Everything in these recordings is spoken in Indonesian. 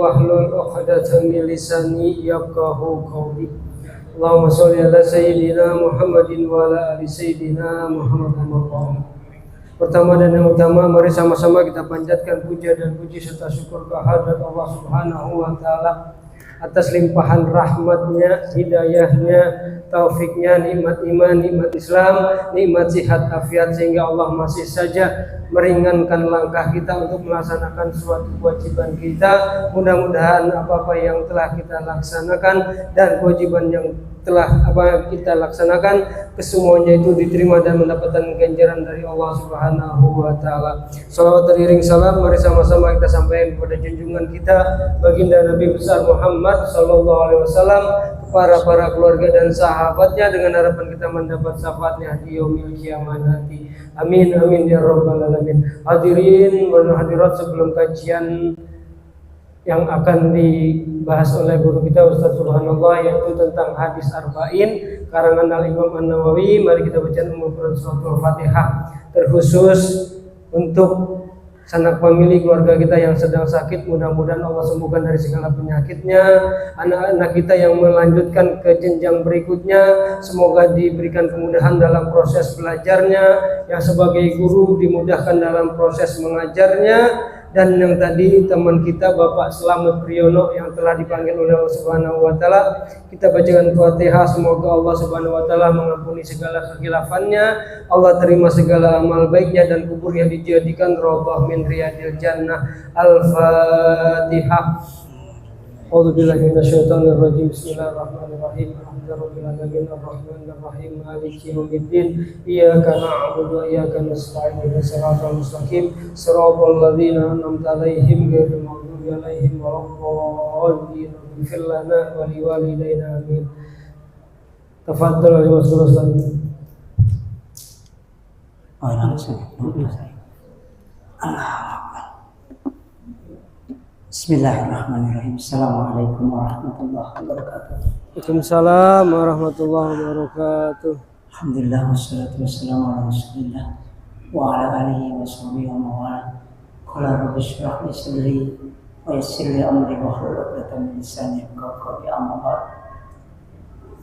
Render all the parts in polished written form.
wahlul 'uqdatam min lisani yafqahu qawli. Allahumma sholli ala sayyidina Muhammadin wa ala ali sayyidina Muhammad. Pertama dan yang utama, mari sama-sama kita panjatkan puja dan puji serta syukur kehadirat Allah Subhanahu wa taala atas limpahan rahmatnya, hidayahnya, taufiknya, nikmat iman, nikmat Islam, nikmat sihat afiat, sehingga Allah masih saja meringankan langkah kita untuk melaksanakan suatu kewajiban kita. Mudah-mudahan apa-apa yang telah kita laksanakan dan kewajiban yang telah kita laksanakan, kesemuanya itu diterima dan mendapatkan ganjaran dari Allah Subhanahu wa taala. Salawat teriring salam mari sama-sama kita sampaikan kepada junjungan kita baginda Nabi besar Muhammad sallallahu alaihi wasallam, para keluarga dan sahabatnya, dengan harapan kita mendapat syafaatnya di yaumil qiyamah nanti. Amin amin ya rabbal alamin. Hadirin dan hadirat, sebelum kajian yang akan dibahas oleh guru kita Ustaz Subhanallah, yaitu tentang hadis arba'in karangan Al-Imam An-Nawawi, mari kita baca Al-Quran Surah Al-Fatihah, terkhusus untuk sanak famili keluarga kita yang sedang sakit. Mudah-mudahan Allah sembuhkan dari segala penyakitnya. Anak-anak kita yang melanjutkan ke jenjang berikutnya, semoga diberikan kemudahan dalam proses belajarnya. Yang sebagai guru dimudahkan dalam proses mengajarnya. Dan yang tadi teman kita Bapak Slamet Priyono yang telah dipanggil oleh Allah Subhanahu wa taala, kita bacakan Fatihah, semoga Allah Subhanahu wa taala mengampuni segala kekhilafan-Nya, Allah terima segala amal baiknya, dan kuburnya dijadikan raudhah min riyadil jannah. Al-Fatihah. A'udzubillahi minasyaitonir rajim. Bismillahirrahmanirrahim. Alhamdulillahirabbil alamin arrahmanir rahim maliki yaumiddin. Iyyaka na'budu wa iyyaka nasta'in. Ihdinas siratal mustaqim. Shiratal ladzina an'amta 'alaihim ghairil maghdubi 'alaihim waladdallin. Ighfir lana wa liwalidayna amin. Tafadhal ya Rasulullah sallallahu alaihi wasallam. Bismillahirrahmanirrahim. Assalamualaikum warahmatullahi wabarakatuh. Waalaikumsalam warahmatullahi wabarakatuh. Alhamdulillah wassalatu wassalamu ala Rasulillah wa ala alihi wa sahbihi wa mawala. Qala rabbi shrah li sadri wa yassir li amri wahlul 'uqdatam min lisani yafqahu qawli. Amma ba'd.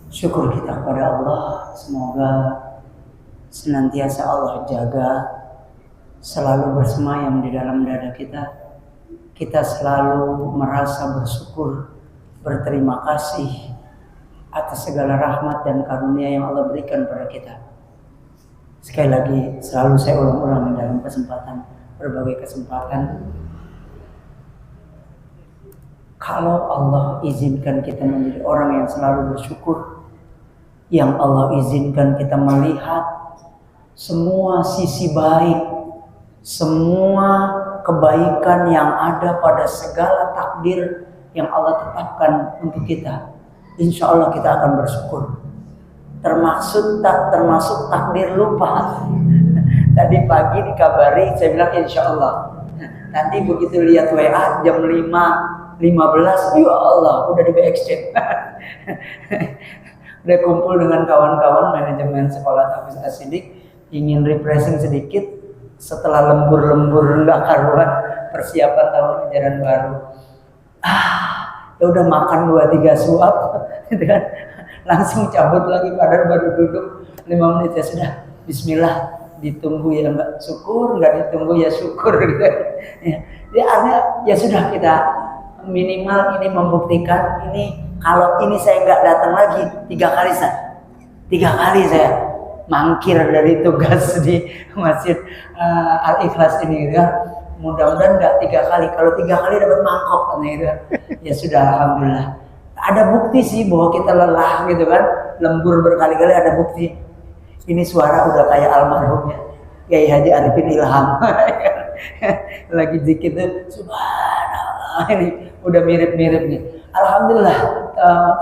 Syukur kita kepada Allah, semoga senantiasa Allah jaga, selalu bersemayam di dalam dada kita. Kita selalu merasa bersyukur, berterima kasih atas segala rahmat dan karunia yang Allah berikan pada kita. Sekali lagi, selalu saya ulang-ulang dalam berbagai kesempatan, kalau Allah izinkan kita menjadi orang yang selalu bersyukur, yang Allah izinkan kita melihat semua sisi baik, semua kebaikan yang ada pada segala takdir yang Allah tetapkan untuk kita, insya Allah kita akan bersyukur. Termasuk takdir lupa. Tadi pagi dikabari, saya bilang insya Allah. Nanti begitu lihat WA jam 5.15, ya Allah udah di exchange. Udah kumpul dengan kawan-kawan manajemen sekolah Hafiz As-Siddiq, ingin refreshing sedikit. Setelah lembur nggak karuan persiapan tahun ajaran baru, ya udah makan 2-3 suap, gitu kan, langsung cabut lagi, padahal baru duduk 5 menit, ya sudah, Bismillah, ditunggu ya mbak, syukur, nggak ditunggu ya syukur, gitu. Ya artinya ya sudah, kita minimal ini membuktikan ini, kalau ini saya nggak datang lagi 3 kali saya mangkir dari tugas di Masjid Al-Ikhlas ini, gitu kan. Mudah-mudahan nggak 3 kali. Kalau 3 kali dapat mangkok, gitu kan. Ya sudah, alhamdulillah. Ada bukti sih bahwa kita lelah, gitu kan. Lembur berkali-kali, ada bukti. Ini suara udah kayak almarhumnya Kiai Haji Arifin Ilham. Lagi zikir tuh, subhanallah, ini udah mirip-mirip nih. Alhamdulillah,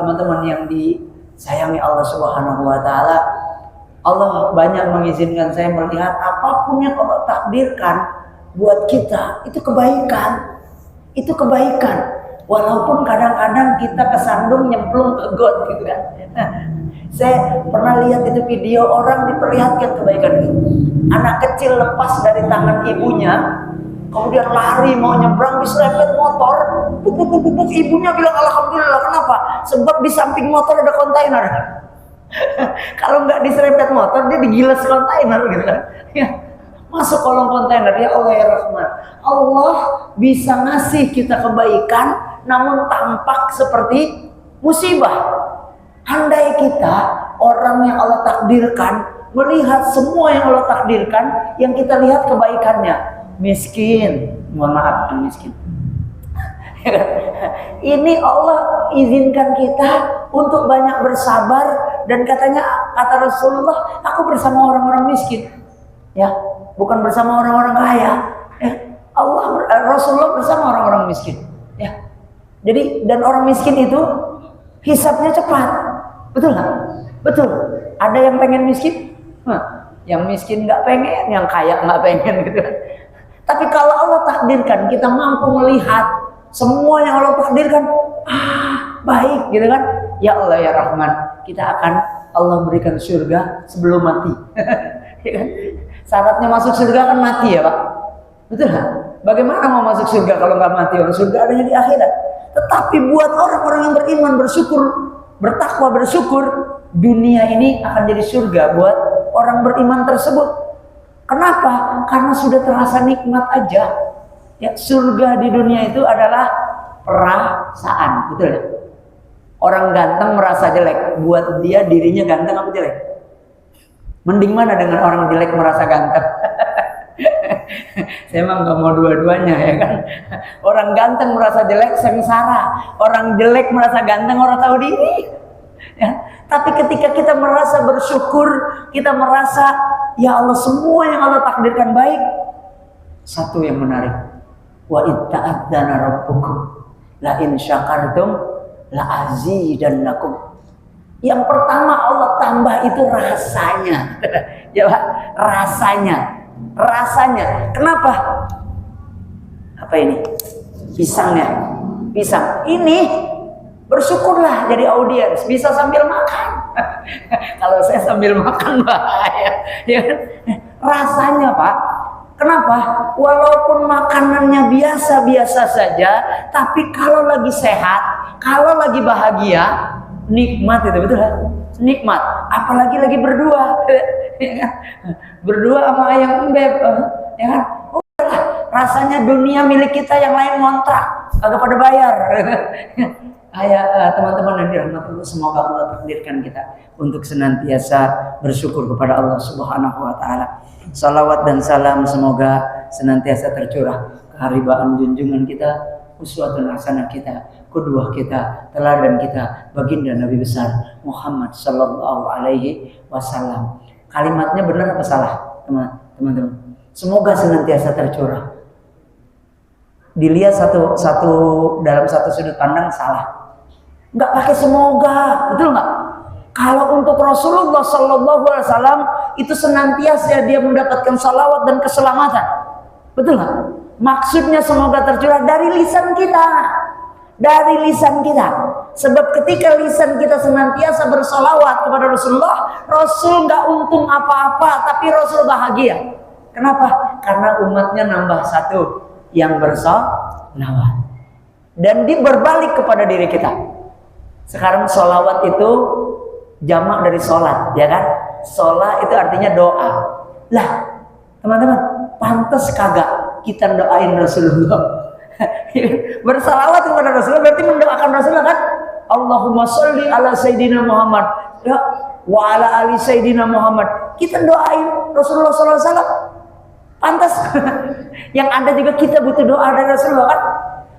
teman-teman yang disayangi Allah Subhanahu wa taala, Allah banyak mengizinkan saya melihat apapun yang Allah takdirkan buat kita, itu kebaikan. Itu kebaikan. Walaupun kadang-kadang kita kesandung nyemplung ke got, gitu kan. Saya pernah lihat itu video orang diperlihatkan kebaikan itu. Anak kecil lepas dari tangan ibunya, kemudian lari mau nyebrang diserempet motor, buk, ibunya bilang alhamdulillah. Kenapa? Sebab di samping motor ada kontainer. Kalau nggak diserempet motor dia digiles kontainer gitu kan. Ya, masuk kolong kontainer. Ya Allah ya Rahman, Allah bisa ngasih kita kebaikan namun tampak seperti musibah. Andai kita orang yang Allah takdirkan, melihat semua yang Allah takdirkan, yang kita lihat kebaikannya, miskin, mohon maaf miskin. Ini Allah izinkan kita untuk banyak bersabar, dan katanya, kata Rasulullah, aku bersama orang-orang miskin, ya, bukan bersama orang-orang kaya. Rasulullah bersama orang-orang miskin, ya. Jadi dan orang miskin itu hisabnya cepat. Betul nggak? Betul. Ada yang pengen miskin? Yang miskin nggak pengen, yang kaya nggak pengen gitu. Tapi kalau Allah takdirkan kita mampu melihat semua yang Allah takdirkan, baik gitu kan? Ya Allah ya Rahman, kita akan Allah berikan surga sebelum mati. Ya kan? Syaratnya masuk surga kan mati ya Pak? Betul nggak? Bagaimana mau masuk surga kalau nggak mati? Orang surga adanya di akhirat. Tetapi buat orang-orang yang beriman, bersyukur, bertakwa, bersyukur, dunia ini akan jadi surga buat orang beriman tersebut. Kenapa? Karena sudah terasa nikmat aja. Ya, surga di dunia itu adalah perasaan, betul ya? Orang ganteng merasa jelek, buat dia dirinya ganteng apa jelek? Mending mana dengan orang jelek merasa ganteng? Saya emang nggak mau dua-duanya ya kan. Orang ganteng merasa jelek sengsara, orang jelek merasa ganteng orang tahu diri. Ya. Tapi ketika kita merasa bersyukur, kita merasa ya Allah semua yang Allah takdirkan baik. Satu yang menarik, wa itta'adzana rabbukum la in syakartum la azidannakum. Yang pertama Allah tambah itu rasanya. Ya Pak, rasanya. Kenapa? Apa ini? Pisangnya. Pisang. Ini bersyukurlah jadi audiens, bisa sambil makan. Kalau saya sambil makan bahaya. Ya. Rasanya Pak. Kenapa? Walaupun makanannya biasa-biasa saja, tapi kalau lagi sehat, kalau lagi bahagia, nikmat itu, betul kan? Nikmat. Apalagi lagi berdua. Berdua sama ayam embeb, ya kan? Udahlah, rasanya dunia milik kita, yang lain ngontrak, kagak pada bayar. Teman-teman yang dirahmati Allah, semoga Allah takdirkan kita untuk senantiasa bersyukur kepada Allah Subhanahu wa taala. Salawat dan salam semoga senantiasa tercurah keharibaan junjungan kita, uswatun hasanah kita, qudwah kita, teladan kita, baginda Nabi besar Muhammad sallallahu alaihi wasallam. Kalimatnya benar apa salah, teman-teman? Semoga senantiasa tercurah. Dilihat dalam satu sudut pandang salah. Nggak pakai semoga, betul nggak? Kalau untuk Rasulullah sallallahu alaihi wasallam itu senantiasa dia mendapatkan salawat dan keselamatan. Betul nggak? Maksudnya semoga tercurah dari lisan kita. Dari lisan kita. Sebab ketika lisan kita senantiasa bersolawat kepada Rasulullah, Rasul nggak untung apa-apa, tapi Rasul bahagia. Kenapa? Karena umatnya nambah satu yang bersolawat. Dan dia berbalik kepada diri kita. Sekarang solawat itu jamak dari sholat, ya kan? Sholat itu artinya doa. Lah, teman-teman, pantas kagak kita doain Rasulullah? Bersalawat kepada Rasulullah berarti mendoakan Rasulullah kan? Allahumma sholli ala Sayyidina Muhammad, ya, wa ala ali Sayyidina Muhammad. Kita doain Rasulullah SAW. Pantas. Yang ada juga kita butuh doa dari Rasulullah kan?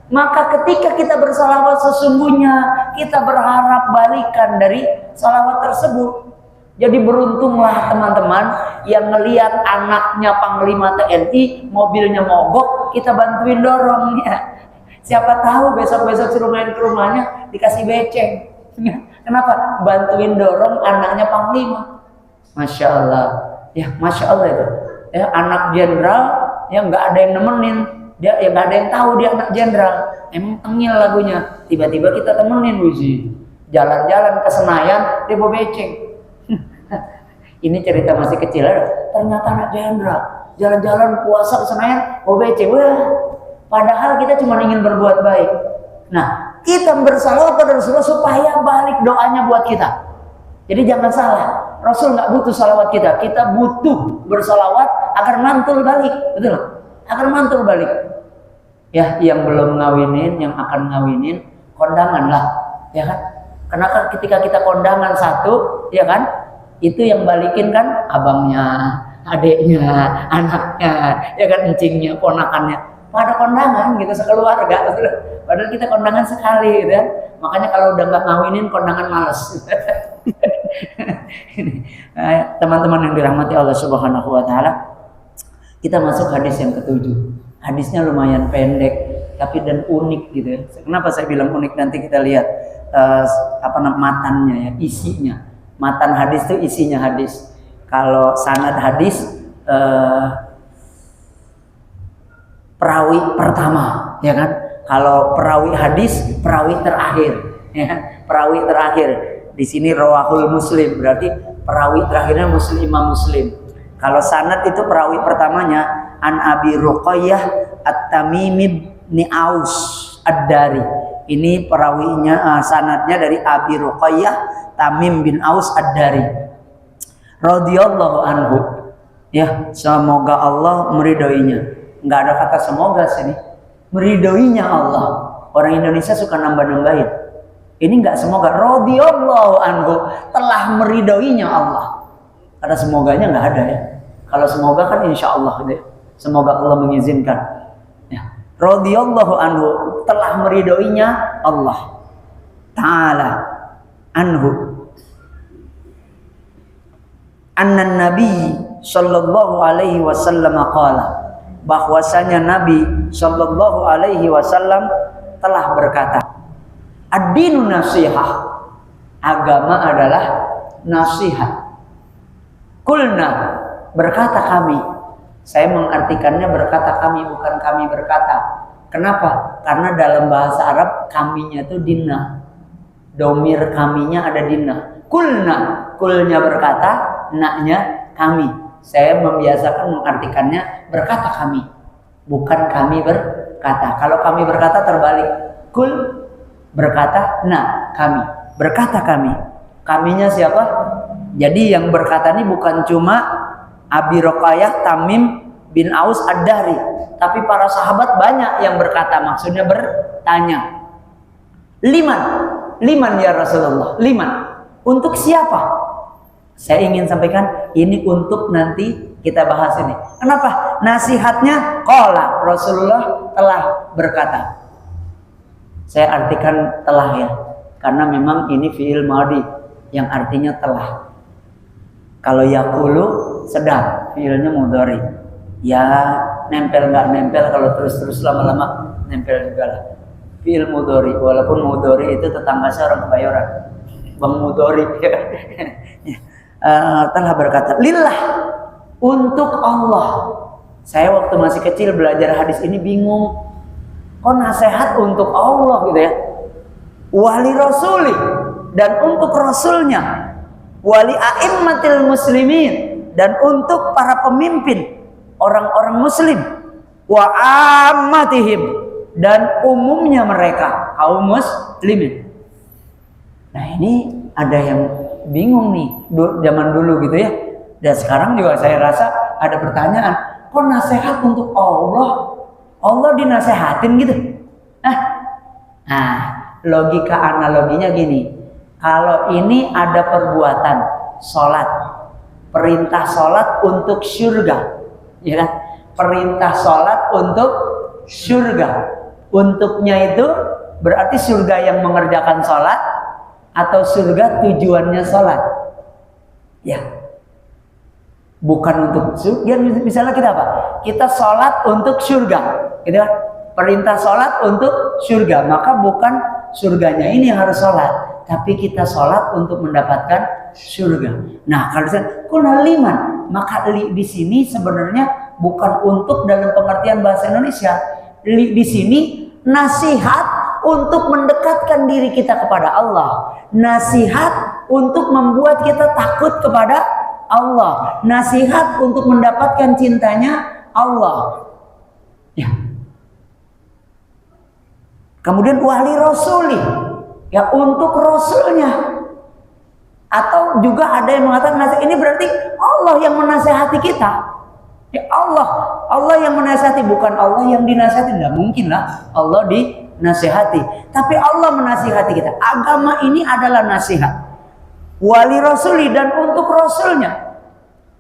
Maka ketika kita bersalawat sesungguhnya kita berharap balikan dari salawat tersebut. Jadi beruntunglah teman-teman yang ngelihat anaknya Panglima TNI, mobilnya mogok, kita bantuin dorongnya. Siapa tahu besok-besok suruh main ke rumahnya dikasih beceng. Kenapa? Bantuin dorong anaknya Panglima. Masya Allah. Ya, Masya Allah itu. Ya, anak jenderal yang nggak ada yang nemenin. Dia ya nggak ada yang tahu dia anak jenderal. Emang tengil lagunya. Tiba-tiba kita temenin Wizi. Jalan-jalan ke Senayan, dia bawa beceng. Ini cerita masih kecil, ternyata anak jenderal. jalan-jalan puasa ke Senayan, OBC. Wah, padahal kita cuma ingin berbuat baik. Nah, kita bersalawat pada Rasulullah supaya balik doanya buat kita. Jadi jangan salah, Rasul nggak butuh salawat kita, kita butuh bersalawat agar mantul balik, betul? Agar mantul balik. Ya, yang belum ngawinin, yang akan ngawinin, kondangan lah, ya kan? Karena kan ketika kita kondangan satu, ya kan? Itu yang balikin kan abangnya, adiknya, anaknya, ya kan, encingnya, ponakannya. Pada kondangan gitu sekeluarga, betul? Padahal kita kondangan sekali, gitu kan? Makanya kalau udah nggak ngawinin, kondangan males. Teman-teman yang dirahmati Allah Subhanahu wa taala, kita masuk hadis yang ketujuh. Hadisnya lumayan pendek tapi dan unik gitu ya. Kenapa saya bilang unik? Nanti kita lihat matannya ya, isinya. Matan hadis itu isinya hadis. Kalau sanad hadis perawi pertama, ya kan? Kalau perawi hadis, perawi terakhir, ya. Perawi terakhir. Di sini rawahul Muslim, berarti perawi terakhirnya Imam Muslim. Kalau sanad itu perawi pertamanya an Abi Ruqayyah At-Tamimi bin Aus Ad-Dari. Ini perawinya, sanadnya dari Abi Ruqayyah Tamim bin Aus Ad-Dari. Radhiyallahu anhu. Ya, semoga Allah meridhoinya. Enggak ada kata semoga sini. Meridhoinya Allah. Orang Indonesia suka nambah-nambahin. Ini enggak semoga, radhiyallahu anhu, telah meridhoinya Allah. Ada semoganya enggak ada ya. Kalau semoga kan insya Allah deh. Semoga Allah mengizinkan. Ya. Radhiyallahu anhu, telah meridhoinya Allah Ta'ala anhu. Anna Nabi sallallahu alaihi wasallam qala, bahwasanya Nabi sallallahu alaihi wasallam telah berkata, ad-dinu nasihah, agama adalah nasihat. Kulna, berkata kami. Saya mengartikannya berkata kami, bukan kami berkata. Kenapa? Karena dalam bahasa Arab kaminya itu dinna. Domir kaminya ada dinna. Kulna, kulnya berkata, naknya kami. Saya membiasakan mengartikannya berkata kami, bukan kami berkata. Kalau kami berkata terbalik. Kul berkata, nah kami. Berkata kami. Kaminya siapa? Jadi yang berkata ini bukan cuma Abi Ruqayyah Tamim bin Aus Ad-Dari, tapi para sahabat banyak yang berkata, maksudnya bertanya. Liman ya Rasulullah, liman. Untuk siapa? Saya ingin sampaikan ini untuk nanti kita bahas ini. Kenapa? Nasihatnya qala, Rasulullah telah berkata. Saya artikan telah ya, karena memang ini fi'il madhi yang artinya telah. Kalau yaqulu sedang, fi'ilnya mudhari. Ya nempel nggak nempel, kalau terus lama-lama nempel juga lah. Fi'il mudhari, walaupun mudhari itu tetangga saya orang Kebayoran, Bang Mudhari. Telah berkata, lillah, untuk Allah. Saya waktu masih kecil belajar hadis ini bingung. Kok nasihat untuk Allah gitu ya? Wali rasuli, dan untuk rasulnya. Wali a'immatil muslimin, dan untuk para pemimpin orang-orang muslim. Wa ammatihim, dan umumnya mereka kaum muslimin. Nah ini ada yang bingung nih zaman dulu gitu ya. Dan sekarang juga saya rasa ada pertanyaan, kok nasihat untuk Allah? Allah dinasehatin gitu? Nah, logika analoginya gini. Kalau ini ada perbuatan sholat, perintah sholat untuk surga, ya kan? Perintah sholat untuk surga. Untuknya itu berarti surga yang mengerjakan sholat atau surga tujuannya sholat? Ya, bukan untuk surga. Misalnya kita apa? Kita sholat untuk surga, gitu kan? Perintah sholat untuk surga, maka bukan surganya ini yang harus sholat, tapi kita sholat untuk mendapatkan surga. Nah, kalau saya liman, maka di sini sebenarnya bukan untuk dalam pengertian bahasa Indonesia. Di sini nasihat untuk mendekatkan diri kita kepada Allah, nasihat untuk membuat kita takut kepada Allah, nasihat untuk mendapatkan cintanya Allah. Ya. Kemudian wali rasuli, ya untuk rasulnya. Atau juga ada yang mengatakan nasihat ini berarti Allah yang menasihati kita. Ya Allah yang menasihati, bukan Allah yang dinasihati. Tidak mungkin lah Allah dinasihati, tapi Allah menasihati kita. Agama ini adalah nasihat wali rasuli dan untuk rasulnya.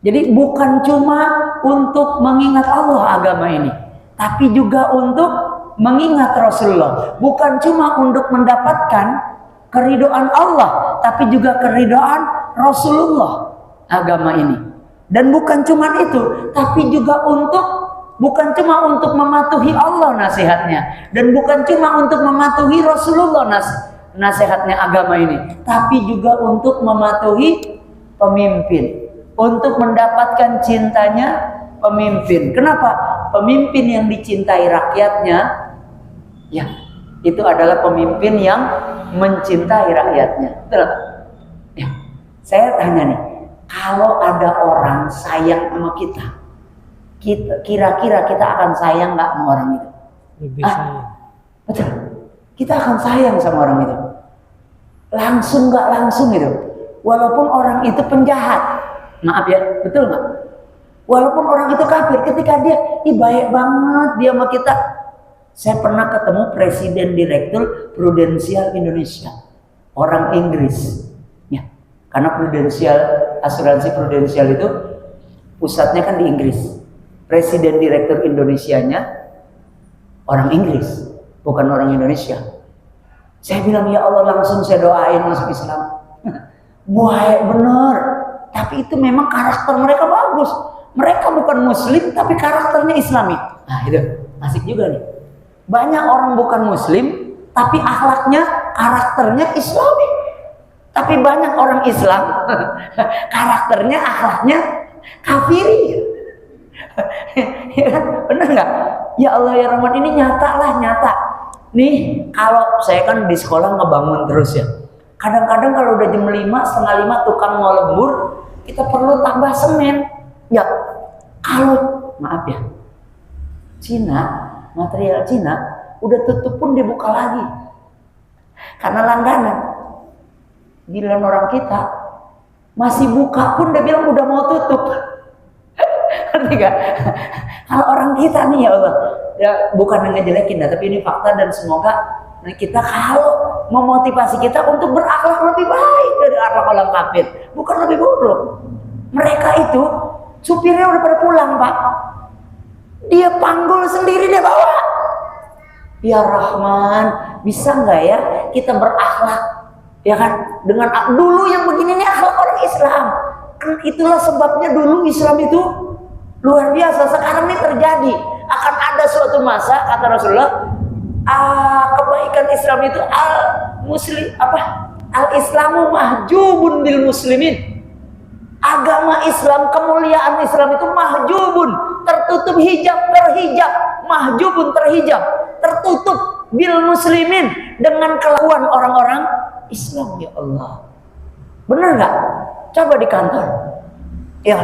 Jadi bukan cuma untuk mengingat Allah agama ini, tapi juga untuk mengingat Rasulullah. Bukan cuma untuk mendapatkan keridhaan Allah, tapi juga keridhaan Rasulullah agama ini. Dan bukan cuma itu, tapi juga bukan cuma untuk mematuhi Allah nasihatnya, dan bukan cuma untuk mematuhi Rasulullah nasihatnya agama ini, tapi juga untuk mematuhi pemimpin, untuk mendapatkan cintanya pemimpin. Kenapa? Pemimpin yang dicintai rakyatnya, ya itu adalah pemimpin yang mencintai rakyatnya. Betul? Ya. Saya tanya nih, kalau ada orang sayang sama kita, kira-kira kita akan sayang nggak sama orang itu? Lebih sayang. Betul. Kita akan sayang sama orang itu. Langsung nggak langsung gitu. Walaupun orang itu penjahat, maaf ya, betul nggak? Walaupun orang itu kafir, ketika dia, baik banget dia sama kita. Saya pernah ketemu Presiden Direktur Prudensial Indonesia, orang Inggris. Ya, karena asuransi prudensial itu pusatnya kan di Inggris. Presiden Direktur Indonesianya orang Inggris, bukan orang Indonesia. Saya bilang, ya Allah, langsung saya doain masuk Islam. Baik bener, tapi itu memang karakter mereka bagus. Mereka bukan Muslim, tapi karakternya Islami. Nah itu asik juga nih. Banyak orang bukan Muslim, tapi akhlaknya, karakternya Islami. Tapi banyak orang Islam, karakternya, akhlaknya kafiri. Ya kan? Bener nggak? Ya Allah ya Rahman, ini nyata lah, nyata. Nih, kalau saya kan di sekolah ngebangun terus ya. Kadang-kadang kalau udah jam 5, setengah 5 tukang mau lembur, kita perlu tambah semen. Ya, kalau maaf ya, material Cina udah tutup pun dibuka lagi karena langganan. Giliran orang kita masih buka pun dia bilang udah mau tutup. Ngerti gak? Kalau orang kita nih ya Allah, ya bukan ngejelekin tapi ini fakta, dan semoga kita kalau memotivasi kita untuk berakhlak lebih baik dari akhlak orang kafir, bukan lebih buruk. Mereka itu supirnya udah pada pulang Pak, dia panggul sendiri, dia bawa. Ya Rahman, bisa nggak ya kita berakhlak, ya kan, dengan dulu yang begini nih akhlak orang Islam. Kan itulah sebabnya dulu Islam itu luar biasa. Sekarang ini terjadi, akan ada suatu masa kata Rasulullah, kebaikan Islam itu al-Islamu mahjubun bil muslimin. Agama Islam, kemuliaan Islam itu mahjubun, tertutup, terhijab, mahjubun, terhijab, tertutup bil muslimin, dengan kelakuan orang-orang Islam. Ya Allah, bener nggak? Coba di kantor, ya,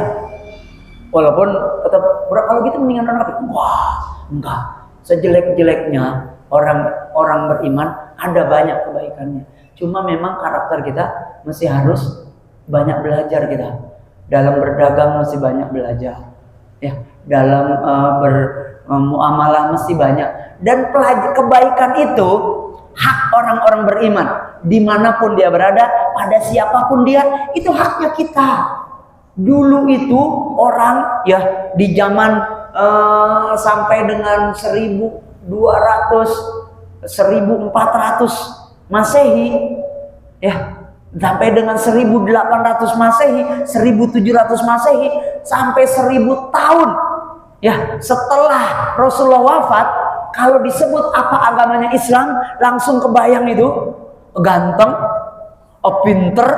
walaupun tetap kalau gitu mendingan orang kafir. Wah, enggak, sejelek-jeleknya orang beriman ada banyak kebaikannya. Cuma memang karakter kita masih harus banyak belajar kita. Dalam berdagang mesti banyak belajar, ya. Dalam bermuamalah mesti banyak. Dan kebaikan itu hak orang-orang beriman, dimanapun dia berada, pada siapapun dia, itu haknya kita. Dulu itu orang ya di zaman sampai dengan 1400 Masehi, ya. Sampai dengan 1800 Masehi, 1700 Masehi, sampai 1000 tahun ya setelah Rasulullah wafat, kalau disebut apa agamanya Islam, langsung kebayang itu ganteng, pinter,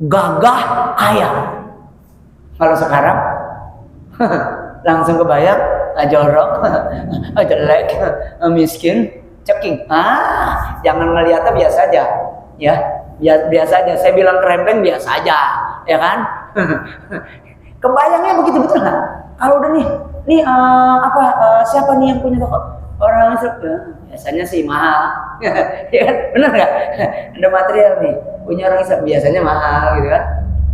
gagah, kaya. Kalau sekarang langsung kebayang jorok, jelek, miskin, ceking. Jangan ngeliatnya biasa aja, ya. Ya biasa aja, saya bilang krempeng biasa aja, ya kan? Kebayangnya begitu betul nggak? Kalau udah nih siapa nih yang punya toko? Orang Islam, biasanya sih mahal, ya kan? Benar nggak? Ada material nih, punya orang Islam biasanya mahal gitu kan?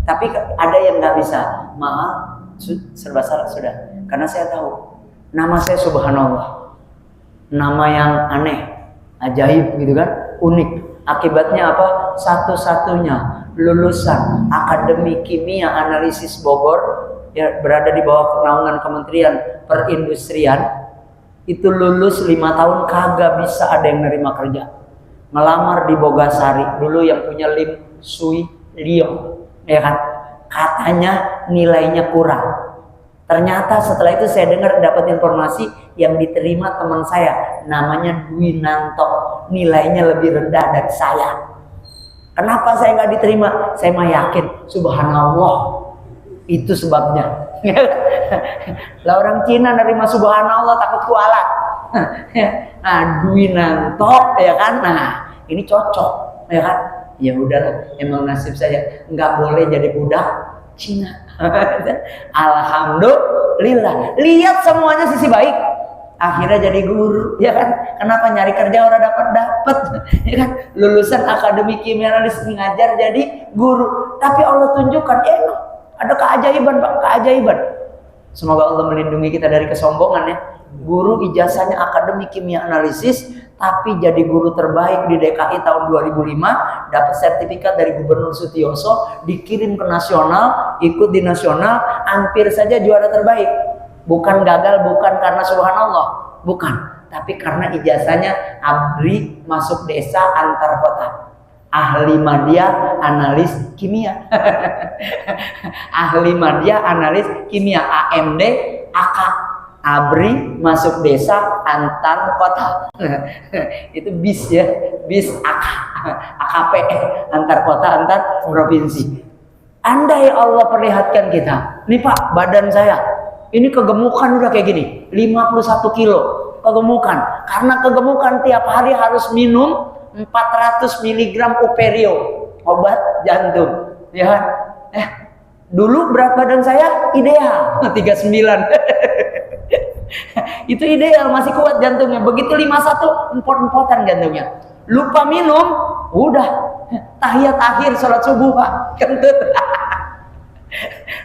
Tapi ada yang nggak bisa mahal, serba salah sudah. Karena saya tahu nama saya subhanallah, nama yang aneh, ajaib gitu kan, unik. Akibatnya apa? Satu-satunya lulusan Akademi Kimia Analisis Bogor, ya, berada di bawah naungan Kementerian Perindustrian, itu lulus 5 tahun kagak bisa ada yang nerima kerja. Ngelamar di Bogasari dulu yang punya Lim Sui Liong, ya kan? Katanya nilainya kurang. Ternyata setelah itu saya dengar dapat informasi yang diterima teman saya namanya Dwi Nanto, nilainya lebih rendah dari saya. Kenapa saya nggak diterima? Saya mah yakin, subhanallah, itu sebabnya. Lah orang Cina nerima subhanallah takut kualat. Nah, Dwi Nanto, ya kan? Nah, ini cocok, ya kan? Ya udahlah, emang nasib saya nggak boleh jadi budak Cina. Alhamdulillah, lihat semuanya sisi baik. Akhirnya jadi guru, ya kan? Kenapa nyari kerja orang dapat, ya kan? Lulusan Akademi Kimia Analisis ngajar jadi guru. Tapi Allah tunjukkan, ada keajaiban, Pak, keajaiban. Semoga Allah melindungi kita dari kesombongan ya. Guru ijazahnya Akademi Kimia Analisis, tapi jadi guru terbaik di DKI tahun 2005, dapat sertifikat dari Gubernur Sutioso, dikirim ke nasional, ikut di nasional, hampir saja juara terbaik. Bukan gagal, bukan karena subhanallah, bukan, tapi karena ijazahnya ABRI masuk desa antar kota. Ahli Madya Analis Kimia. Ahli Madya Analis Kimia, AMD AK. ABRI masuk desa antar kota. Itu BIS ya, BIS AK, AKP, antar kota, antar provinsi. Andai Allah perlihatkan kita, nih Pak, badan saya ini kegemukan udah kayak gini, 51 kilo kegemukan. Karena kegemukan tiap hari harus minum 400 mg Uperio, obat jantung, ya kan? Dulu berat badan saya ideal 39. Itu ideal, masih kuat jantungnya. Begitu 51 empot-empotan jantungnya. Lupa minum, udah tahiyat akhir sholat subuh Pak, kentut.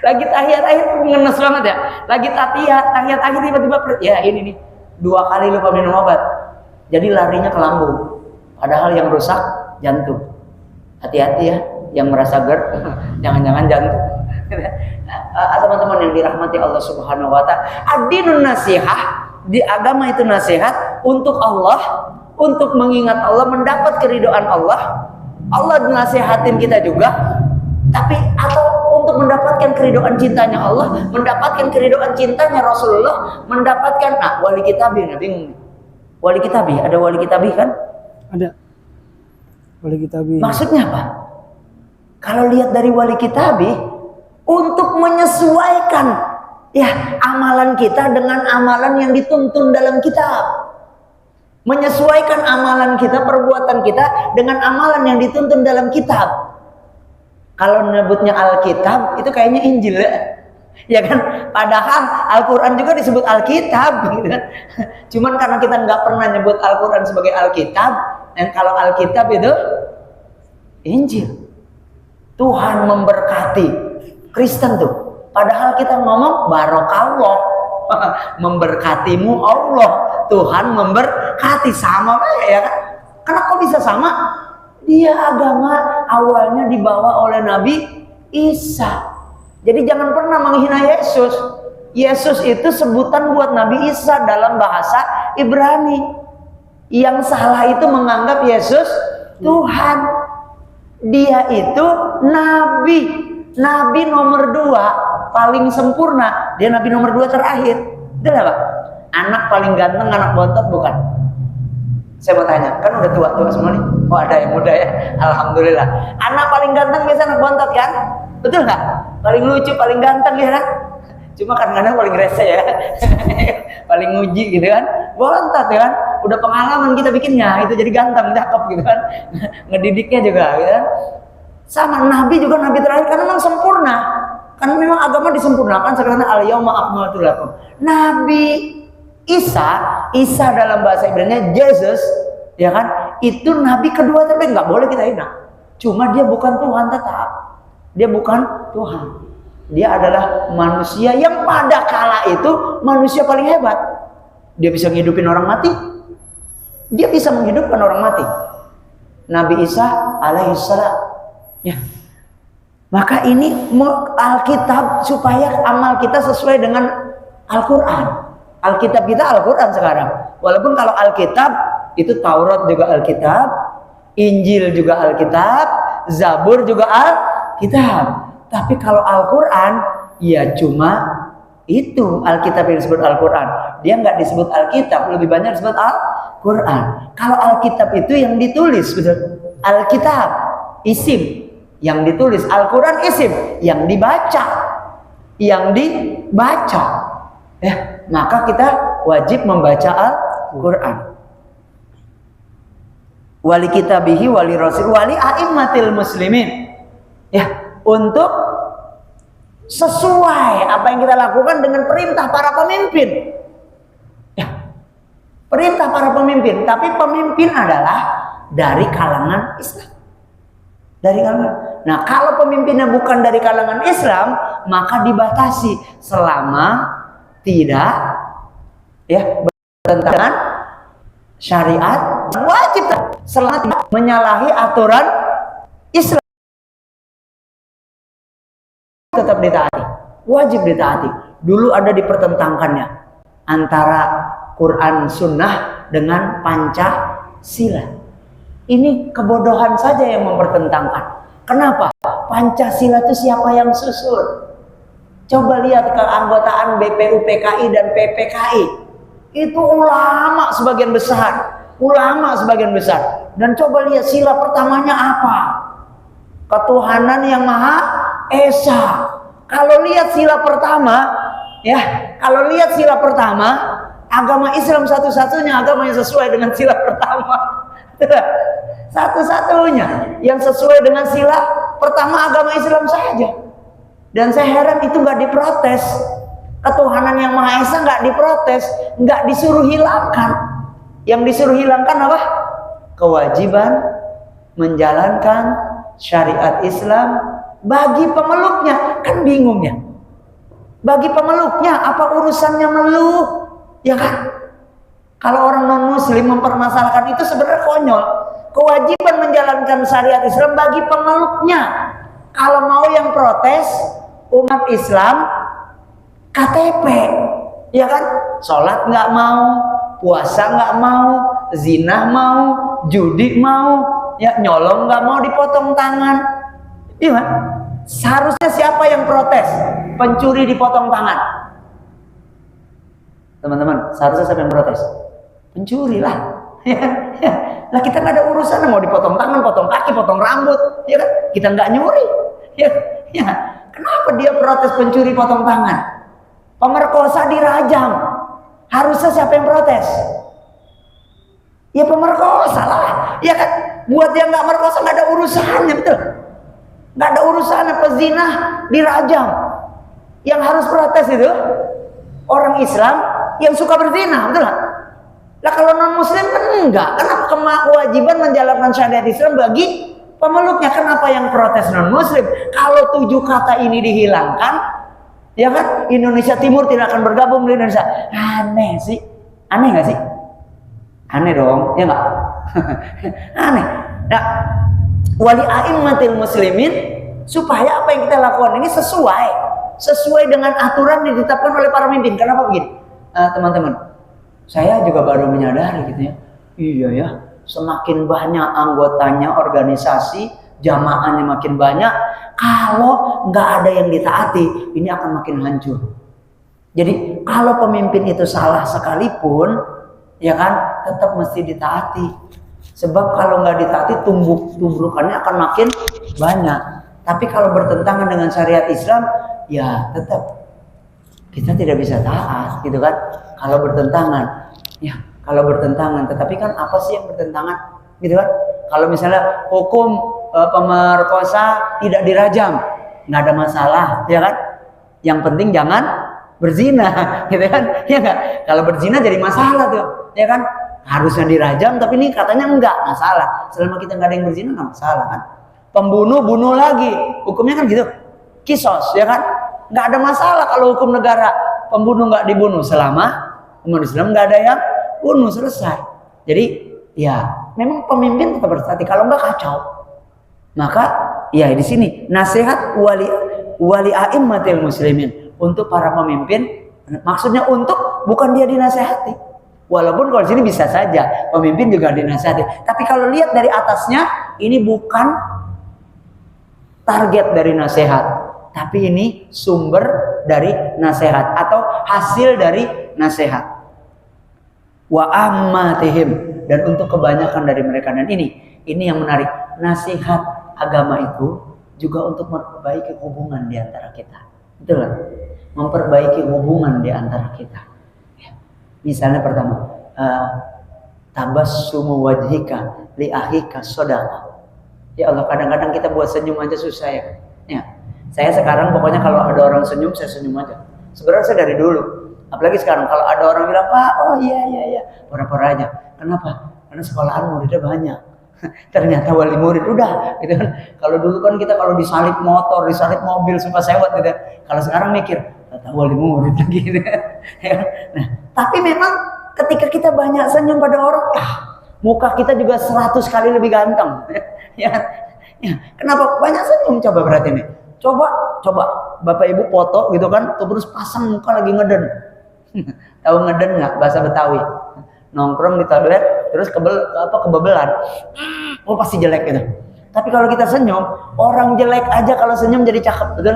Lagi tahiyat akhir ngenes banget ya. Lagi tahiyat akhir tiba-tiba ya ini nih 2 kali lupa minum obat. Jadi larinya ke lambung. Padahal yang rusak jantung. Hati-hati ya, yang merasa GERD, jangan-jangan jantung. Teman-teman yang dirahmati Allah Subhanahu wa taala, ad-dinun nasihah, di agama itu nasihat untuk Allah, untuk mengingat Allah, mendapat keridhaan Allah. Allah nasihatin kita juga, tapi atau untuk mendapatkan keridhaan cintanya Allah, mendapatkan keridhaan cintanya Rasulullah, mendapatkan wali kitabih. Bingung. Wali kitabih, ada wali kitabih kan? Ada. Wali kitabih. Maksudnya apa? Kalau lihat dari wali kitabih, untuk menyesuaikan ya amalan kita dengan amalan yang dituntun dalam kitab. Menyesuaikan amalan kita, perbuatan kita dengan amalan yang dituntun dalam kitab. Kalau menyebutnya Alkitab itu kayaknya Injil ya kan? Padahal Al-Quran juga disebut Alkitab gitu kan? Cuman karena kita nggak pernah nyebut Al-Quran sebagai Alkitab, dan kalau Alkitab itu Injil. Tuhan memberkati Kristen tuh, padahal kita ngomong barokallah, memberkatimu Allah, Tuhan memberkati, sama ya kan? Karena kok bisa sama? Dia agama awalnya dibawa oleh Nabi Isa. Jadi jangan pernah menghina Yesus. Yesus itu sebutan buat Nabi Isa dalam bahasa Ibrani. Yang salah itu menganggap Yesus Tuhan. Dia itu Nabi. Nabi nomor 2 paling sempurna, dia Nabi nomor 2 terakhir. Itu apa? Anak paling ganteng, anak bontot bukan? Saya mau tanya, kan udah tua-tua semua nih. Oh ada yang muda ya, alhamdulillah. Anak paling ganteng biasa anak bontot kan? Betul nggak? Paling lucu, paling ganteng ya kan? Cuma kadang-kadang paling rese ya, paling nguji gitu kan? Bontot ya kan? Udah pengalaman kita bikinnya, itu jadi ganteng, cakep gitu kan? Ngedidiknya juga gitu kan? Sama Nabi juga Nabi terakhir karena memang sempurna. Karena memang agama disempurnakan sekarang al-yauma akmaltu lakum. Nabi Isa dalam bahasa Ibrani Jesus, ya kan? Itu nabi kedua, tapi nggak boleh kita hina. Cuma dia bukan Tuhan tetap. Dia bukan Tuhan. Dia adalah manusia yang pada kala itu manusia paling hebat. Dia bisa menghidupin orang mati. Dia bisa menghidupkan orang mati. Nabi Isa alaihissalam. Ya. Maka ini Alkitab supaya amal kita sesuai dengan Al-Quran. Alkitab kita Al-Quran sekarang. Walaupun kalau Alkitab itu Taurat juga Alkitab, Injil juga Alkitab, Zabur juga Alkitab. Tapi kalau Al-Quran ya cuma itu Alkitab yang disebut Al-Quran. Dia nggak disebut Alkitab, lebih banyak disebut Al-Quran. Kalau Alkitab itu yang ditulis, betul. Alkitab isim yang ditulis, Al-Quran isim yang dibaca, ya, maka kita wajib membaca Al-Quran. Wali kitabihi, wali rasul, wali a'immatil muslimin, ya, untuk sesuai apa yang kita lakukan dengan perintah para pemimpin, ya, perintah para pemimpin. Tapi pemimpin adalah dari kalangan Islam, dari kalangan. Nah, kalau pemimpinnya bukan dari kalangan Islam, maka dibatasi selama tidak, ya, bertentangan syariat, wajib selama tidak menyalahi aturan Islam, tetap ditaati, wajib ditaati. Dulu ada dipertentangkannya antara Quran Sunnah dengan Pancasila. Ini kebodohan saja yang mempertentangkan. Kenapa? Pancasila itu siapa yang susun? Coba lihat keanggotaan BPUPKI dan PPKI. Itu ulama sebagian besar. Dan coba lihat sila pertamanya apa? Ketuhanan yang Maha Esa. Kalau lihat sila pertama, ya, agama Islam satu-satunya agama yang sesuai dengan sila pertama. Satu-satunya yang sesuai dengan sila pertama agama Islam saja. Dan saya heran itu nggak diprotes. Ketuhanan yang Maha Esa nggak diprotes, nggak disuruh hilangkan. Yang disuruh hilangkan apa? Kewajiban menjalankan syariat Islam bagi pemeluknya. Kan bingung ya. Bagi pemeluknya apa urusannya meluk? Ya kan? Kalau orang non-muslim mempermasalahkan itu sebenarnya konyol. Kewajiban menjalankan syariat Islam bagi pemeluknya. Kalau mau yang protes umat Islam KTP, ya kan? Sholat nggak mau, puasa nggak mau, zina mau, judi mau, ya, nyolong nggak mau, dipotong tangan. Iya kan? Seharusnya siapa yang protes? Pencuri dipotong tangan. Teman-teman, seharusnya siapa yang protes? Pencuri lah. Lah kita nggak ada urusan mau dipotong tangan, potong kaki, potong rambut, ya kan? Kita nggak nyuri. Ya. Kenapa dia protes pencuri potong tangan? Pemerkosa dirajam. Harusnya siapa yang protes? Ya pemerkosa lah. Ya kan? Buat yang nggak merkosa nggak ada urusannya, betul? Nggak ada urusannya. Pezina dirajam. Yang harus protes itu orang Islam yang suka berzina, betul nggak? Lah kalau non muslim kan enggak. Kenapa kewajiban menjalankan syariat Islam bagi pemeluknya? Kenapa yang protes non muslim? Kalau 7 kata ini dihilangkan, ya kan, Indonesia Timur tidak akan bergabung dengan Indonesia. Aneh sih. Aneh nggak sih? Aneh dong, ya nggak? Aneh. Nah, wali a'immatil muslimin, supaya apa yang kita lakukan ini sesuai dengan aturan yang ditetapkan oleh para pemimpin. Kenapa begini? Teman-teman, saya juga baru menyadari gitu ya. Iya ya, semakin banyak anggotanya organisasi, jamaahnya makin banyak. Kalau nggak ada yang ditaati, ini akan makin hancur. Jadi kalau pemimpin itu salah sekalipun, ya kan, tetap mesti ditaati. Sebab kalau nggak ditaati, tumbukannya akan makin banyak. Tapi kalau bertentangan dengan syariat Islam, ya tetap kita tidak bisa taat, gitu kan? Kalau bertentangan, ya kalau bertentangan. Tetapi kan apa sih yang bertentangan, gitu kan? Kalau misalnya hukum pemerkosa tidak dirajam, nggak ada masalah, ya kan? Yang penting jangan berzina, gitu kan? Ya enggak? Kalau berzina jadi masalah tuh, ya kan? Harusnya dirajam, tapi ini katanya enggak masalah. Selama kita enggak ada yang berzina enggak masalah kan? Pembunuh bunuh lagi, hukumnya kan gitu. Kisos, ya kan? Enggak ada masalah kalau hukum negara pembunuh enggak dibunuh selama umat Islam enggak ada yang bunuh, selesai. Jadi ya memang pemimpin tetap berhati, kalau enggak kacau. Maka ya di sini nasihat wali a'immatil muslimin untuk para pemimpin, maksudnya untuk bukan dia dinasehati. Walaupun kalau di sini bisa saja pemimpin juga dinasehati. Tapi kalau lihat dari atasnya, ini bukan target dari nasihat, tapi ini sumber dari nasihat atau hasil dari nasihat. Wa ammatihim, dan untuk kebanyakan dari mereka. Dan ini yang menarik, nasihat agama itu juga untuk memperbaiki hubungan di antara kita. Betul kan? Memperbaiki hubungan di antara kita. Misalnya pertama, tabassumu wajhika li akhika shadaqah. Ya Allah, kadang-kadang kita buat senyum aja susah ya. Ya. Saya sekarang pokoknya kalau ada orang senyum, saya senyum aja. Sebenarnya saya dari dulu. Apalagi sekarang kalau ada orang bilang, "Pak, oh iya, pura-pura aja." Kenapa? Karena sekolahan muridnya banyak. Ternyata wali murid udah, gitu kan. Kalau dulu kan kita kalau disalip motor, disalip mobil suka sewot gitu. Kalau sekarang mikir, tahu wali murid lagi gitu. Nah, tapi memang ketika kita banyak senyum pada orang, muka kita juga 100 kali lebih ganteng. Ya. Kenapa banyak senyum? Coba berarti nih. Coba Bapak Ibu foto gitu kan, terus pasang muka lagi ngeden. Tahu ngeden nggak bahasa Betawi? Nongkrong di toilet terus kebebelan. Oh pasti jelek gitu. Tapi kalau kita senyum, orang jelek aja kalau senyum jadi cakep, betul?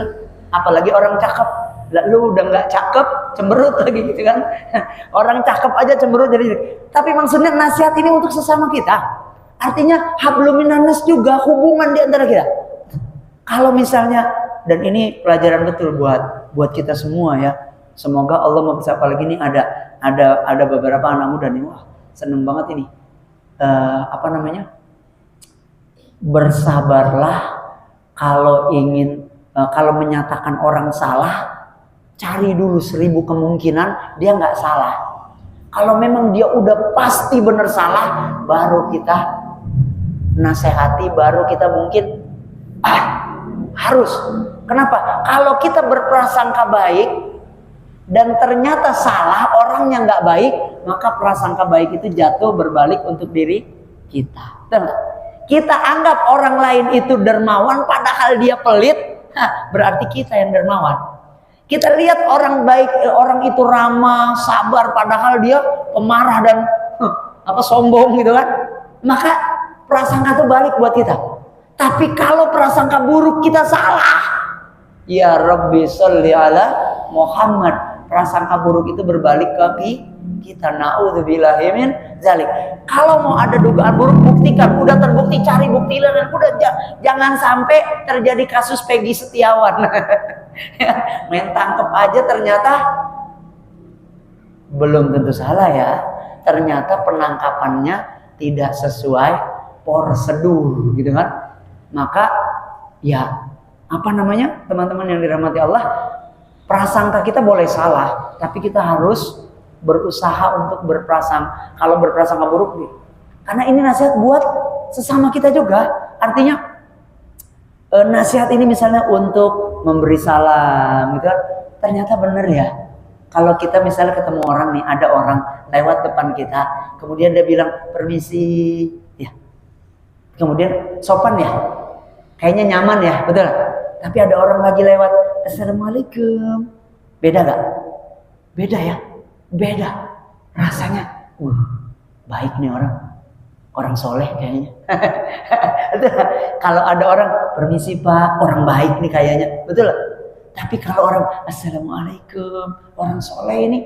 Apalagi orang cakep. Lu udah nggak cakep, cemberut lagi gitu kan. Orang cakep aja cemberut jadi. Tapi maksudnya nasihat ini untuk sesama kita. Artinya hablum minannas juga, hubungan di antara kita. Kalau misalnya, dan ini pelajaran betul buat kita semua ya. Semoga Allah mau bisa, apalagi ini ada beberapa anak muda nih, wah seneng banget ini. Bersabarlah kalau menyatakan orang salah, cari dulu 1000 kemungkinan dia nggak salah. Kalau memang dia udah pasti benar salah, baru kita nasihati, baru kita mungkin harus. Kenapa? Kalau kita berprasangka baik dan ternyata salah, orangnya nggak baik, maka prasangka baik itu jatuh berbalik untuk diri kita. Kita anggap orang lain itu dermawan padahal dia pelit, berarti kita yang dermawan. Kita lihat orang baik, orang itu ramah, sabar, padahal dia pemarah dan sombong gitu kan. Maka prasangka itu balik buat kita. Tapi kalau prasangka buruk kita salah, ya Rabbi sholli ala Muhammad, prasangka buruk itu berbalik ke kita. Na'udzubillahi min zalik. Kalau mau ada dugaan buruk, buktikan. Udah terbukti, cari bukti dan udah jangan sampai terjadi kasus Peggy Setiawan. Main tangkep aja ternyata belum tentu salah ya. Ternyata penangkapannya tidak sesuai prosedur gitu kan. Maka ya teman-teman yang dirahmati Allah, prasangka kita boleh salah, tapi kita harus berusaha untuk berprasangka. Kalau berprasangka buruk, karena ini nasihat buat sesama kita juga. Artinya nasihat ini misalnya untuk memberi salam gitu kan, ternyata benar ya. Kalau kita misalnya ketemu orang nih, ada orang lewat depan kita, kemudian dia bilang permisi ya, kemudian sopan ya, kayaknya nyaman ya, betul. Tapi ada orang lagi lewat, assalamualaikum, beda gak? Beda ya, beda rasanya. Baik nih orang soleh kayaknya. Kalau ada orang permisi Pak, orang baik nih kayaknya, betul. Tapi kalau orang assalamualaikum, orang soleh ini,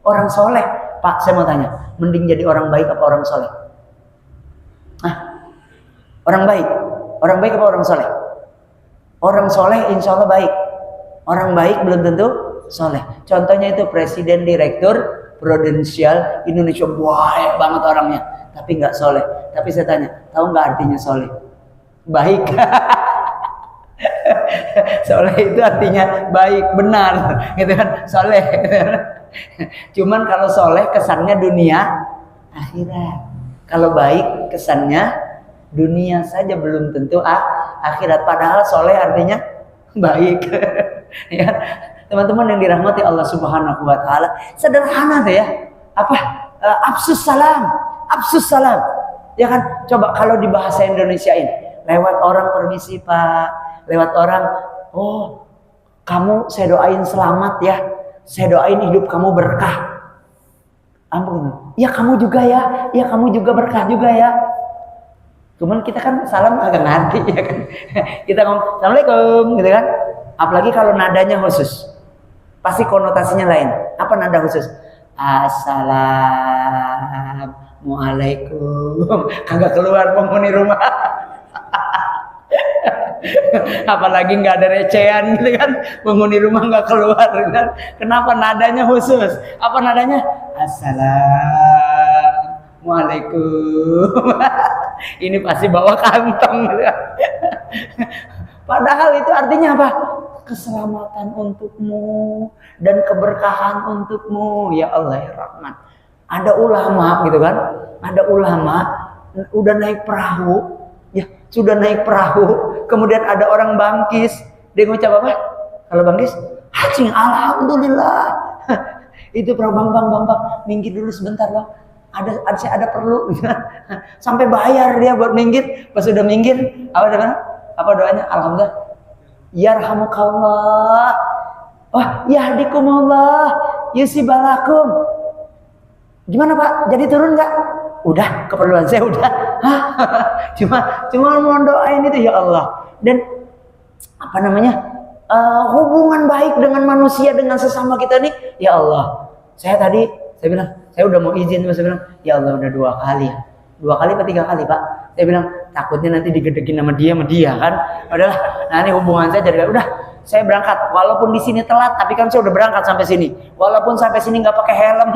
orang soleh. Pak, saya mau tanya, mending jadi orang baik apa orang soleh? Orang baik apa orang soleh? Orang soleh insya Allah baik. Orang baik belum tentu soleh. Contohnya itu Presiden Direktur Prudential Indonesia, baik banget orangnya, tapi nggak soleh. Tapi saya tanya, tahu nggak artinya soleh? Baik. Soleh itu artinya baik, benar, gitu kan? Soleh. Cuman kalau soleh kesannya dunia, akhirat. Kalau baik kesannya dunia saja, belum tentu akhirat. Padahal soleh artinya baik. Ya, teman-teman yang dirahmati Allah Subhanahu Wa Taala, sederhana tuh ya. Apa? Absus salam, absus salam. Ya kan? Coba kalau di bahasa Indonesiain, lewat orang permisi Pak, lewat orang, oh kamu saya doain selamat ya, saya doain hidup kamu berkah. Ampun, ya kamu juga ya kamu juga berkah juga ya. Cuman kita kan salam agak ngerti ya kan. Kita ngomong assalamualaikum gitu kan. Apalagi kalau nadanya khusus, pasti konotasinya lain. Apa nada khusus? Assalamualaikum. Kagak keluar penghuni rumah. Apalagi nggak ada recehan gitu kan, penghuni rumah nggak keluar kan. Kenapa nadanya khusus? Apa nadanya? Assalamualaikum. Ini pasti bawa kantong gitu kan. Padahal itu artinya apa? Keselamatan untukmu dan keberkahan untukmu ya Allah ya Rahman. Ada ulama gitu kan, ada ulama udah naik perahu, ya sudah naik perahu, kemudian ada orang bangkis, dia ngucap apa? Kalau bangkis, hacing alhamdulillah. Itu perahu bang, minggir dulu sebentar bang. Ada perlu, sampai bayar dia buat minggir. Pas sudah minggir, apa doanya? Alhamdulillah. Yarhamukallah. Oh, yahdikumullah. Yusibalakum. Gimana Pak? Jadi turun nggak? Udah, keperluan saya udah. Cuma mau doain itu ya Allah. Dan apa namanya? Hubungan baik dengan manusia, dengan sesama kita nih, ya Allah. Saya bilang, saya udah mau izin, saya bilang, ya Allah udah 2 kali. 2 kali atau 3 kali Pak? Saya bilang, takutnya nanti digedekin sama dia kan. Udahlah, nah ini hubungan saya jadi udah. Saya berangkat, walaupun di sini telat, tapi kan saya udah berangkat sampai sini. Walaupun sampai sini nggak pakai helm.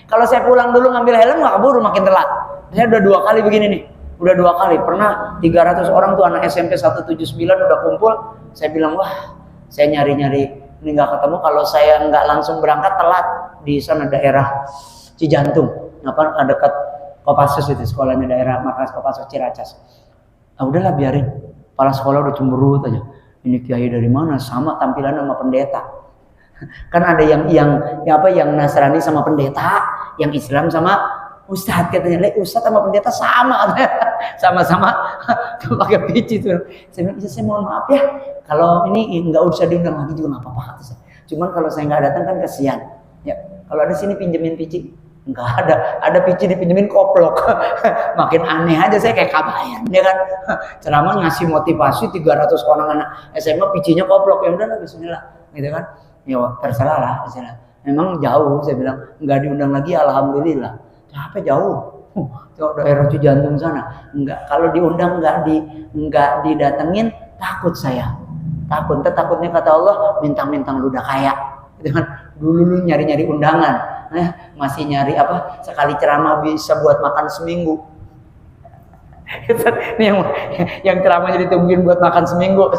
Kalau saya pulang dulu ngambil helm nggak keburu, makin telat. Saya udah 2 kali begini nih. Udah 2 kali. Pernah 300 orang tuh anak SMP 179 udah kumpul. Saya bilang, wah, saya nyari-nyari ini nggak ketemu. Kalau saya nggak langsung berangkat telat di sana daerah Cijantung, apa dekat Kopassus itu sekolahnya, daerah markas Kopassus Ciracas. Ah udahlah biarin. Kepala sekolah udah cemberut aja. Ini kiai dari mana? Sama tampilan sama pendeta. Kan ada yang Nasrani sama pendeta, yang Islam sama ustadz katanya. Ustadz sama pendeta sama, sama-sama pakai pici tuh. Saya bilang, saya mohon maaf ya, kalau ini nggak usah diundang lagi juga nggak apa-apa kata saya. Cuman kalau saya nggak datang kan kasihan. Ya, kalau ada sini pinjemin pici, nggak ada pici dipinjemin koplok. Makin aneh aja, saya kayak kabayan, ya kan. Ceramah ngasih motivasi 300 orang anak SMA, picinya koplok, ya udahlah bismillah, gitu kan. Ya terserah lah, terserah. Memang jauh, saya bilang nggak diundang lagi, alhamdulillah. Capek jauh, daerah Cijantung sana. Nggak, kalau diundang nggak didatengin, takut saya. Takutnya kata Allah, mentang-mentang lu udah kaya, gitu kan. Dulu lu nyari-nyari undangan, masih nyari apa? Sekali ceramah bisa buat makan seminggu. Ini yang ceramahnya ditungguin buat makan seminggu.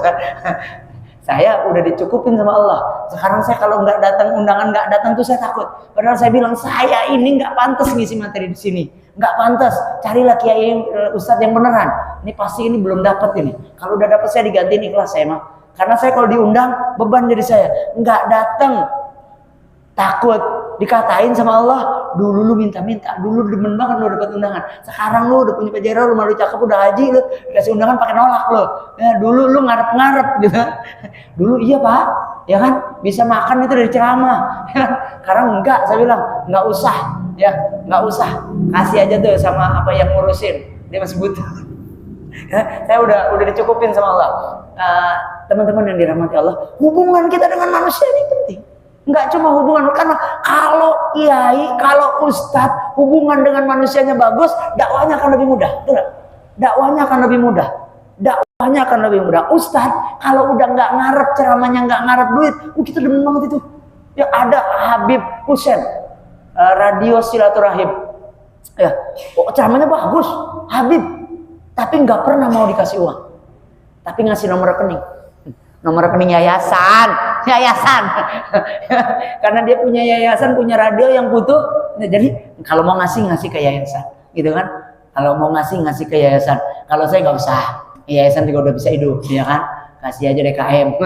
Saya udah dicukupin sama Allah. Sekarang saya kalau nggak datang undangan, nggak datang tuh saya takut. Padahal saya bilang saya ini nggak pantas ngisi materi di sini, nggak pantas. Carilah kiai ustadz yang beneran. Ini pasti ini belum dapat ini. Kalau udah dapat saya digantiin ikhlas saya mah. Karena saya kalau diundang beban jadi saya. Nggak datang, takut dikatain sama Allah. Dulu lu minta-minta, dulu demen banget lu dapat undangan. Sekarang lu udah punya PJR, lu malu cakep, udah haji lu, dikasih undangan pakai nolak lu. Ya, dulu lu ngarep-ngarep gitu. Dulu iya Pak, ya kan? Bisa makan itu dari ceramah. Ya kan? Sekarang enggak, saya bilang, enggak usah. Ya, enggak usah. Kasih aja tuh sama apa yang ngurusin. Dia masih butuh. Ya, saya udah dicukupin sama Allah. Teman-teman yang dirahmati Allah, hubungan kita dengan manusia ini penting. Enggak cuma hubungan, karena kalau kiai, kalau ustadz, hubungan dengan manusianya bagus, dakwahnya akan lebih mudah. Betul gak? Dakwahnya akan lebih mudah. Dakwahnya akan lebih mudah. Ustadz, kalau udah nggak ngarep ceramahnya, nggak ngarep duit, kita demen banget itu. Ya ada Habib Hussein, radio silaturahim. Ya, ceramahnya bagus, Habib, tapi nggak pernah mau dikasih uang, tapi ngasih nomor rekening. Nomor rekening yayasan. Karena dia punya yayasan, punya radio yang butuh. Nah, jadi kalau mau ngasih ke yayasan, gitu kan? Kalau mau ngasih ke yayasan. Kalau saya nggak usah, yayasan juga udah bisa hidup, ya kan? Kasih aja DKM.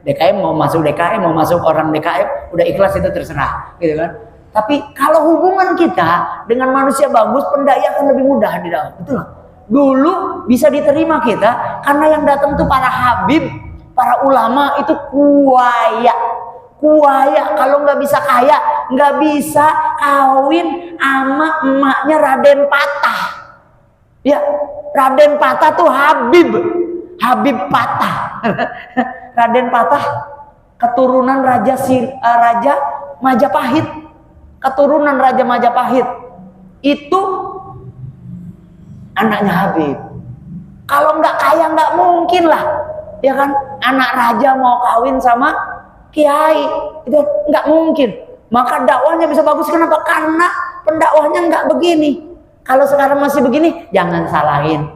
DKM mau masuk DKM, mau masuk orang DKM, udah ikhlas itu terserah, gitu kan? Tapi kalau hubungan kita dengan manusia bagus, pendai akan lebih mudah di dalam. Betul nggak? Dulu bisa diterima kita karena yang datang tuh para habib, para ulama itu kuaya. Kalau nggak bisa kaya, nggak bisa kawin sama emaknya Raden Patah. Ya, Raden Patah tuh Habib Patah. Raden Patah keturunan Raja Majapahit. Keturunan Raja Majapahit itu anaknya Habib. Kalau nggak kaya nggak mungkin lah, ya kan? Anak raja mau kawin sama kiai, itu nggak mungkin. Maka dakwahnya bisa bagus. Kenapa? Karena pendakwahnya nggak begini. Kalau sekarang masih begini, jangan salahin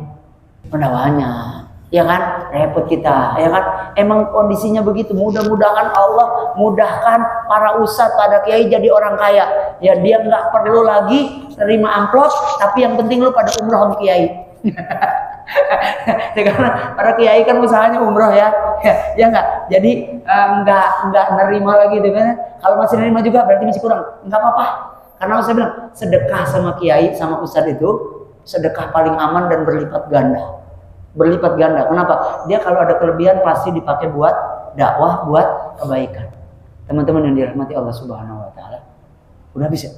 pendakwahnya. Ya kan, repot kita, ya kan. Emang kondisinya begitu. Mudah-mudahan Allah mudahkan para ustadz, pada kiai jadi orang kaya. Ya dia nggak perlu lagi terima amplop, tapi yang penting lu pada umroh sama kiai. Ya, karena para kiai kan usahanya umroh ya nggak. Jadi nggak nerima lagi, gitu kan. Kalau masih nerima juga berarti masih kurang. Nggak apa-apa. Karena saya bilang sedekah sama kiai sama ustadz itu sedekah paling aman dan berlipat ganda. Kenapa? Dia kalau ada kelebihan pasti dipakai buat dakwah, buat kebaikan. Teman-teman yang dirahmati Allah Subhanahu wa taala. Udah bisa?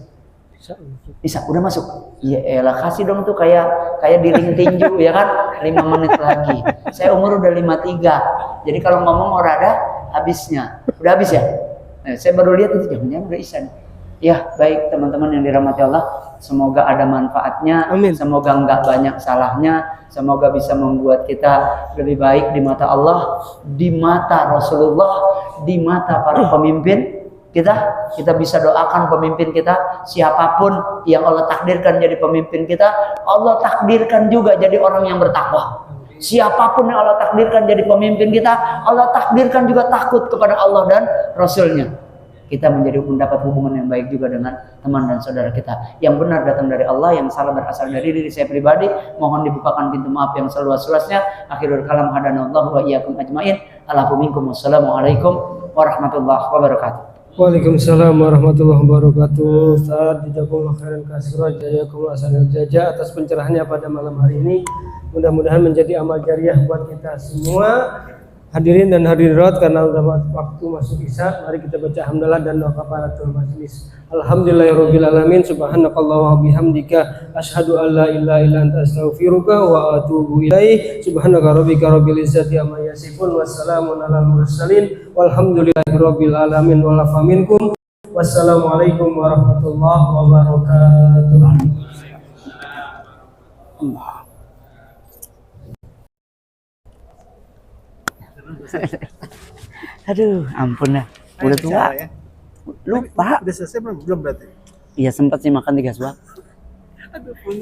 Bisa, udah masuk. Ya elah, kasih dong tuh kayak di ring tinju ya kan, 5 menit lagi. Saya umur udah 53. Jadi kalau ngomong orang ada habisnya. Udah habis ya? Nah, saya baru lihat itu jangan-jangan udah isa nih. Ya, baik teman-teman yang dirahmati Allah, semoga ada manfaatnya. Amin. Semoga enggak banyak salahnya. Semoga bisa membuat kita lebih baik di mata Allah, di mata Rasulullah, di mata para pemimpin kita bisa doakan pemimpin kita, siapapun yang Allah takdirkan jadi pemimpin kita, Allah takdirkan juga jadi orang yang bertakwa. Siapapun yang Allah takdirkan jadi pemimpin kita, Allah takdirkan juga takut kepada Allah dan Rasulnya. Kita mendapat hubungan yang baik juga dengan teman dan saudara kita. Yang benar datang dari Allah, yang salah berasal dari diri saya pribadi. Mohon dibukakan pintu maaf yang seluas-luasnya. Akhirul kalam hadanallahu wa iyyakum ajmain. Alafu minkum. Wassalamualaikum warahmatullahi wabarakatuh. Waalaikumsalam warahmatullahi wabarakatuh. Ustaz, jazakumullah khairan katsiran, jazakumullah ahsanal jazaa atas pencerahannya pada malam hari ini. Mudah-mudahan menjadi amal jariah buat kita semua. Hadirin dan hadirat, karena udah waktu masuk isya, mari kita baca hamdalah dan doa kafaratul majelis. Alhamdulillahirabbil alamin, subhanakallah wa bihamdika asyhadu an la ilaha illa anta astaghfiruka wa atubu ilaik. Subhanaka rabbika rabbil izzati amma yasifun, wassalamun alal mursalin, walhamdulillahirabbil alamin, wal afa minkum. Wassalamualaikum warahmatullahi wabarakatuh. Aduh, ampun dah. Udah tua. Ya? Lupa. Udah selesai belum berarti? Iya, sempat sih makan 3 suap.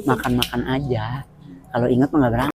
Makan-makan aja. Kalau ingat mah nggak berangkat.